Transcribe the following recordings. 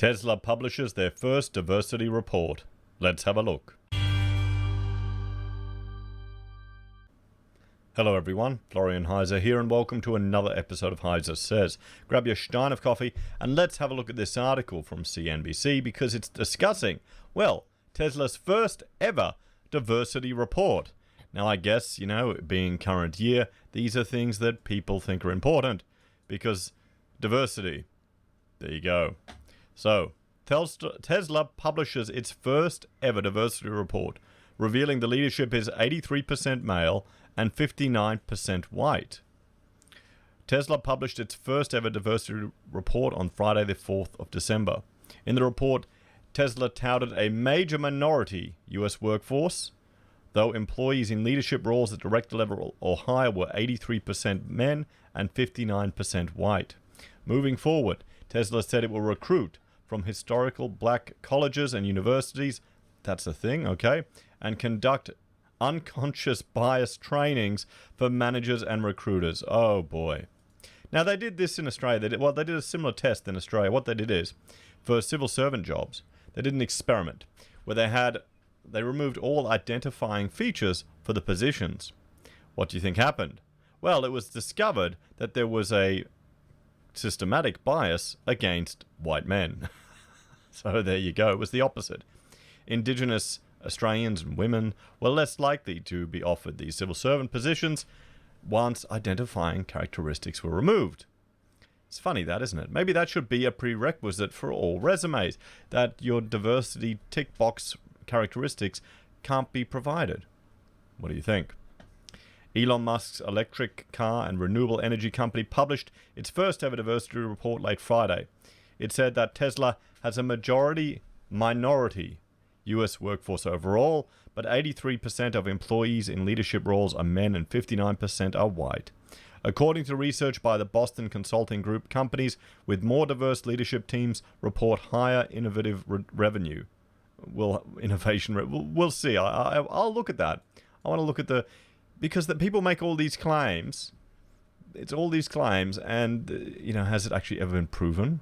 Tesla publishes their first diversity report. Let's have a look. Hello everyone, Florian.heise here, and welcome to another episode of Heise Says. Grab your stein of coffee and let's have a look at this article from CNBC because it's discussing, well, Tesla's first ever diversity report. Now I guess, being current year, these are things that people think are important because diversity. There you go. So, Tesla publishes its first ever diversity report, revealing the leadership is 83% male and 59% white. Tesla published its first ever diversity report on Friday the 4th of December. In the report, Tesla touted a major minority US workforce, though employees in leadership roles at director level or higher were 83% men and 59% white. Moving forward, Tesla said it will recruit from historical black colleges and universities, that's a thing, okay, and conduct unconscious bias trainings for managers and recruiters. Oh boy. Now they did this in Australia. They did a similar test in Australia. What they did is, for civil servant jobs, they did an experiment where they removed all identifying features for the positions. What do you think happened? Well, it was discovered that there was a systematic bias against white men. So there you go. It was the opposite. Indigenous Australians and women were less likely to be offered these civil servant positions once identifying characteristics were removed. It's funny that, isn't it? Maybe that should be a prerequisite for all resumes, that your diversity tick box characteristics can't be provided. What do you think? Elon Musk's electric car and renewable energy company published its first ever diversity report late Friday. It said that Tesla has a minority US workforce overall, but 83% of employees in leadership roles are men and 59% are white. According to research by the Boston Consulting Group, companies with more diverse leadership teams report higher innovative revenue. We'll see. I'll look at that. I want to look at because the people make all these claims. It's all these claims, and has it actually ever been proven?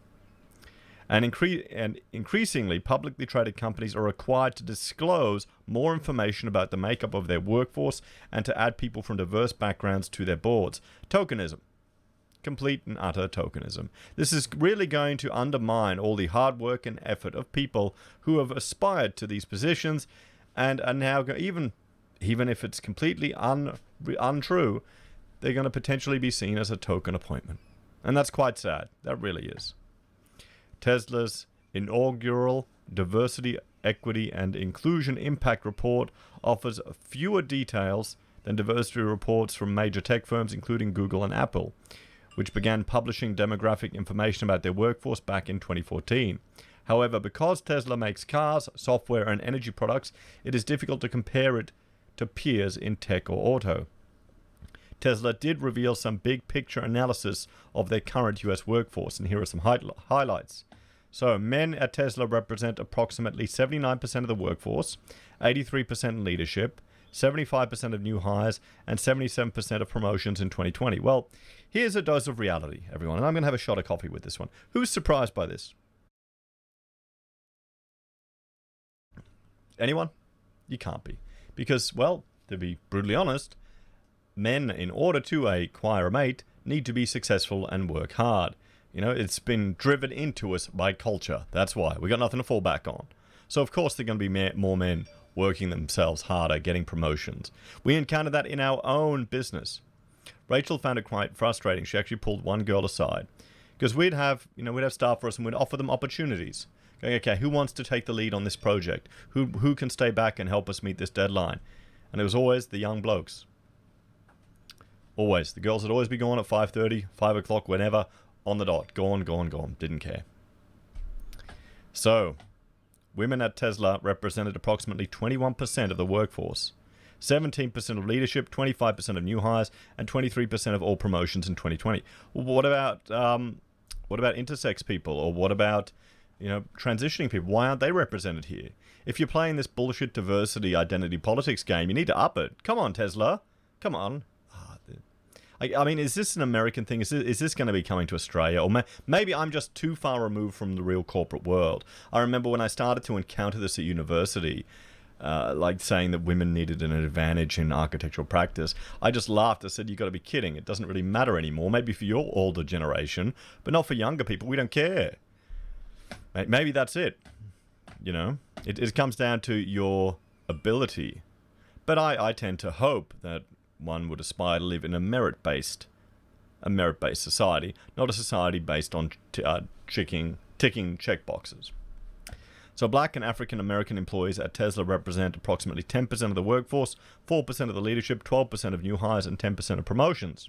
And increasingly, publicly traded companies are required to disclose more information about the makeup of their workforce and to add people from diverse backgrounds to their boards. Tokenism. Complete and utter tokenism. This is really going to undermine all the hard work and effort of people who have aspired to these positions and are now, even if it's completely untrue, they're going to potentially be seen as a token appointment. And that's quite sad. That really is. Tesla's inaugural Diversity, Equity, and Inclusion Impact Report offers fewer details than diversity reports from major tech firms, including Google and Apple, which began publishing demographic information about their workforce back in 2014. However, because Tesla makes cars, software, and energy products, it is difficult to compare it to peers in tech or auto. Tesla did reveal some big picture analysis of their current US workforce, and here are some highlights. So, men at Tesla represent approximately 79% of the workforce, 83% in leadership, 75% of new hires, and 77% of promotions in 2020. Well, here's a dose of reality, everyone, and I'm going to have a shot of coffee with this one. Who's surprised by this? Anyone? You can't be. Because, well, to be brutally honest, men, in order to acquire a mate, need to be successful and work hard. It's been driven into us by culture. That's why. We got nothing to fall back on. So, of course, there are going to be more men working themselves harder, getting promotions. We encountered that in our own business. Rachel found it quite frustrating. She actually pulled one girl aside. Because we'd have staff for us and we'd offer them opportunities. Going, okay, who wants to take the lead on this project? Who can stay back and help us meet this deadline? And it was always the young blokes. Always. The girls would always be gone at 5:30, 5 o'clock, whenever, on the dot. Gone. Didn't care. So, women at Tesla represented approximately 21% of the workforce, 17% of leadership, 25% of new hires, and 23% of all promotions in 2020. What about intersex people, or what about transitioning people? Why aren't they represented here? If you're playing this bullshit diversity identity politics game, you need to up it. Come on, Tesla. Come on. I mean, is this an American thing? Is this going to be coming to Australia? Or maybe I'm just too far removed from the real corporate world. I remember when I started to encounter this at university, like saying that women needed an advantage in architectural practice, I just laughed. I said, you got to be kidding. It doesn't really matter anymore. Maybe for your older generation, but not for younger people. We don't care. Maybe that's it. You know, it comes down to your ability. But I tend to hope that one would aspire to live in a merit-based society, not a society based on ticking checkboxes. So Black and African American employees at Tesla represent approximately 10% of the workforce, 4% of the leadership, 12% of new hires, and 10% of promotions.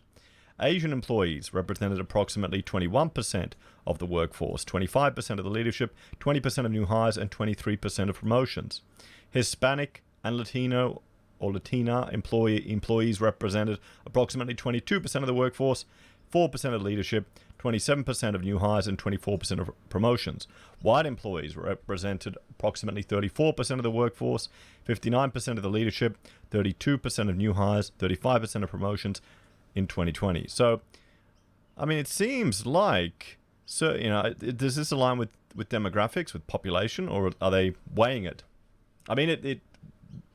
Asian employees represented approximately 21% of the workforce, 25% of the leadership, 20% of new hires, and 23% of promotions. Hispanic and Latino or Latina employees represented approximately 22% of the workforce, 4% of leadership, 27% of new hires, and 24% of promotions. White employees represented approximately 34% of the workforce, 59% of the leadership, 32% of new hires, 35% of promotions in 2020. So, I mean, it seems like, so, you know, does this align with demographics, with population, or are they weighing it? I mean,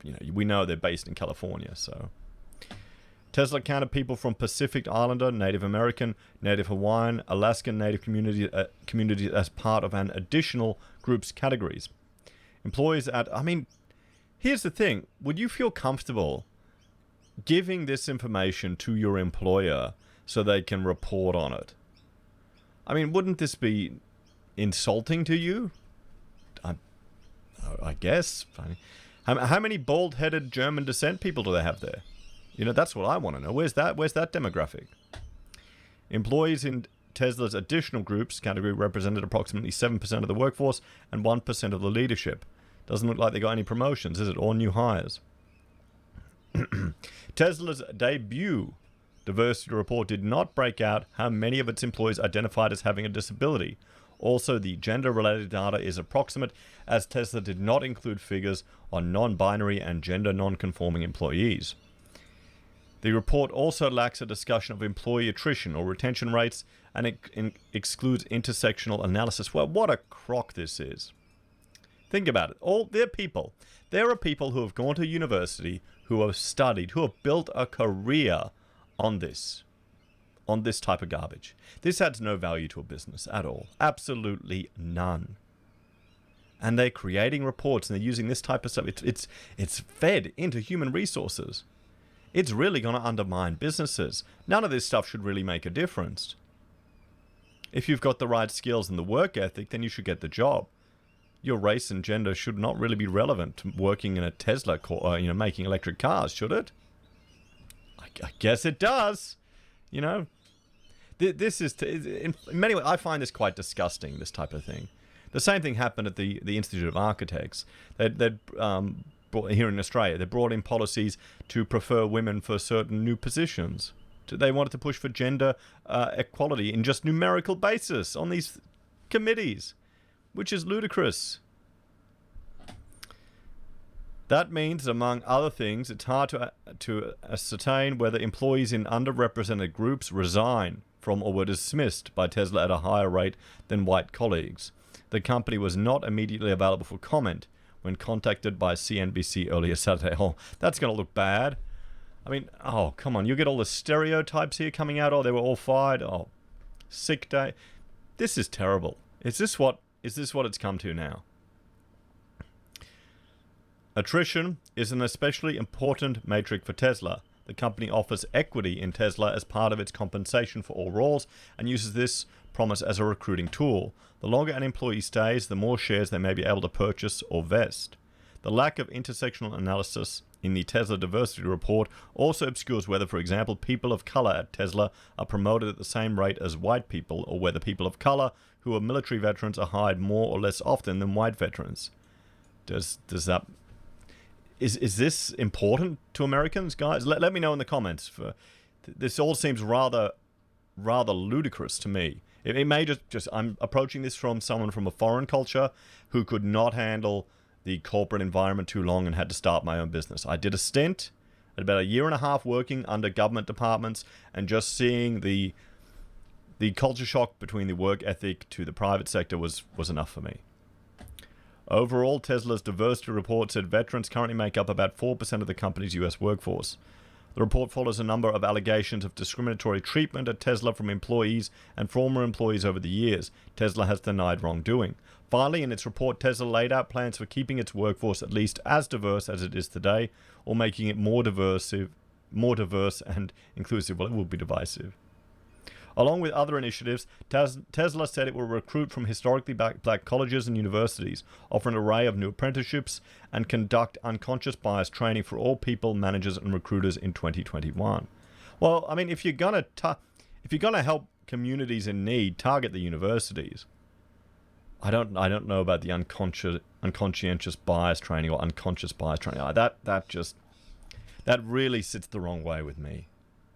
you know, we know they're based in California, so. Tesla counted people from Pacific Islander, Native American, Native Hawaiian, Alaskan Native communities as part of an additional group's categories. Employees I mean, here's the thing. Would you feel comfortable giving this information to your employer so they can report on it? I mean, wouldn't this be insulting to you? I guess. How many bald-headed German descent people do they have there? You know, that's what I want to know. Where's that demographic? Employees in Tesla's additional groups category represented approximately 7% of the workforce and 1% of the leadership. Doesn't look like they got any promotions, is it? Or new hires. Tesla's debut diversity report did not break out how many of its employees identified as having a disability. Also, the gender-related data is approximate, as Tesla did not include figures on non-binary and gender non-conforming employees. The report also lacks a discussion of employee attrition or retention rates, and it excludes intersectional analysis. Well, what a crock this is. Think about it. There are people who have gone to university, who have studied, who have built a career on this type of garbage. This adds no value to a business at all. Absolutely none. And they're creating reports and they're using this type of stuff. It's fed into human resources. It's really going to undermine businesses. None of this stuff should really make a difference. If you've got the right skills and the work ethic, then you should get the job. Your race and gender should not really be relevant to working in a Tesla, making electric cars, should it? I guess it does. You know, this is, in many ways, I find this quite disgusting, this type of thing. The same thing happened at the Institute of Architects. Here in Australia, they brought in policies to prefer women for certain new positions. They wanted to push for gender equality in just numerical basis on these committees, which is ludicrous. That means, among other things, it's hard to ascertain whether employees in underrepresented groups resign from or were dismissed by Tesla at a higher rate than white colleagues. The company was not immediately available for comment when contacted by CNBC earlier Saturday. Oh, that's going to look bad. I mean, oh, come on. You get all the stereotypes here coming out. Oh, they were all fired. Oh, sick day. This is terrible. Is this what it's come to now? Attrition is an especially important metric for Tesla. The company offers equity in Tesla as part of its compensation for all roles and uses this promise as a recruiting tool. The longer an employee stays, the more shares they may be able to purchase or vest. The lack of intersectional analysis in the Tesla diversity report also obscures whether, for example, people of color at Tesla are promoted at the same rate as white people, or whether people of color who are military veterans are hired more or less often than white veterans. Is this important to Americans, guys? Let me know in the comments. This all seems rather ludicrous to me. It may just I'm approaching this from someone from a foreign culture who could not handle the corporate environment too long and had to start my own business. I did a stint. about a year and a half working under government departments and just seeing the culture shock between the work ethic to the private sector was enough for me. Overall, Tesla's diversity report said veterans currently make up about 4% of the company's US workforce. The report follows a number of allegations of discriminatory treatment at Tesla from employees and former employees over the years. Tesla has denied wrongdoing. Finally, in its report, Tesla laid out plans for keeping its workforce at least as diverse as it is today, or making it more diverse and inclusive. Well, it will be divisive. Along with other initiatives, Tesla said it will recruit from historically black colleges and universities, offer an array of new apprenticeships, and conduct unconscious bias training for all people, managers, and recruiters in 2021. Well, I mean, if you're gonna help communities in need, target the universities. I don't know about the unconscientious bias training or unconscious bias training. That really sits the wrong way with me.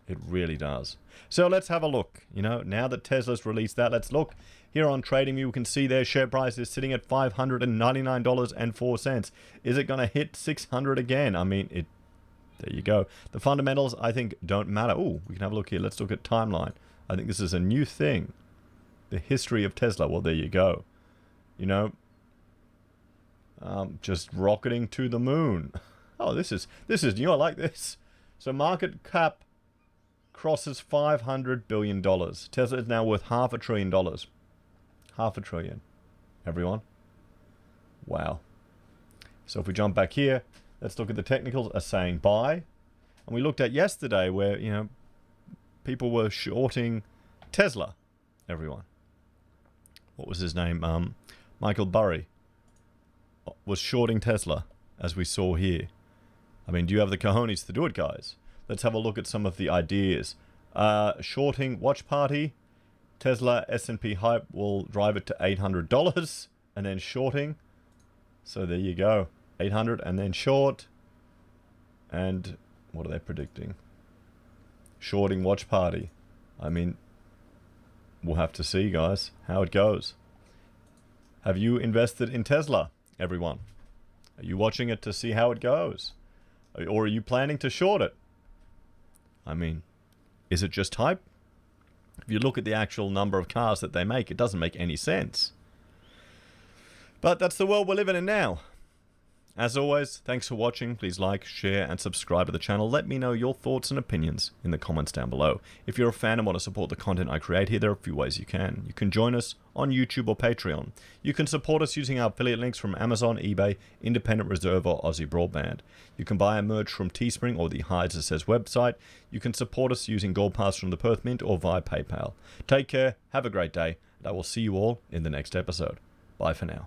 It really does. So let's have a look. Now that Tesla's released that, let's look. Here on TradingView, we can see their share price is sitting at $599.04. Is it going to hit 600 again? I mean, there you go. The fundamentals, I think, don't matter. Oh, we can have a look here. Let's look at timeline. I think this is a new thing. The history of Tesla. Well, there you go. Just rocketing to the moon. Oh, this is new. I like this. So market cap crosses $500 billion. Tesla is now worth $500 billion. $500 billion. Everyone. Wow. So if we jump back here, let's look at the technicals are saying buy. And we looked at yesterday where, people were shorting Tesla. Everyone. What was his name? Michael Burry was shorting Tesla, as we saw here. I mean, do you have the cojones to do it, guys? Let's have a look at some of the ideas. Shorting Watch Party. Tesla S&P hype will drive it to $800. And then shorting. So there you go. 800 and then short. And what are they predicting? Shorting Watch Party. I mean, we'll have to see, guys, how it goes. Have you invested in Tesla, everyone? Are you watching it to see how it goes? Or are you planning to short it? I mean, is it just hype? If you look at the actual number of cars that they make, it doesn't make any sense. But that's the world we're living in now. As always, thanks for watching. Please like, share, and subscribe to the channel. Let me know your thoughts and opinions in the comments down below. If you're a fan and want to support the content I create here, there are a few ways you can. You can join us on YouTube or Patreon. You can support us using our affiliate links from Amazon, eBay, Independent Reserve, or Aussie Broadband. You can buy our merch from Teespring or the Heise Says website. You can support us using Gold Pass from the Perth Mint or via PayPal. Take care, have a great day, and I will see you all in the next episode. Bye for now.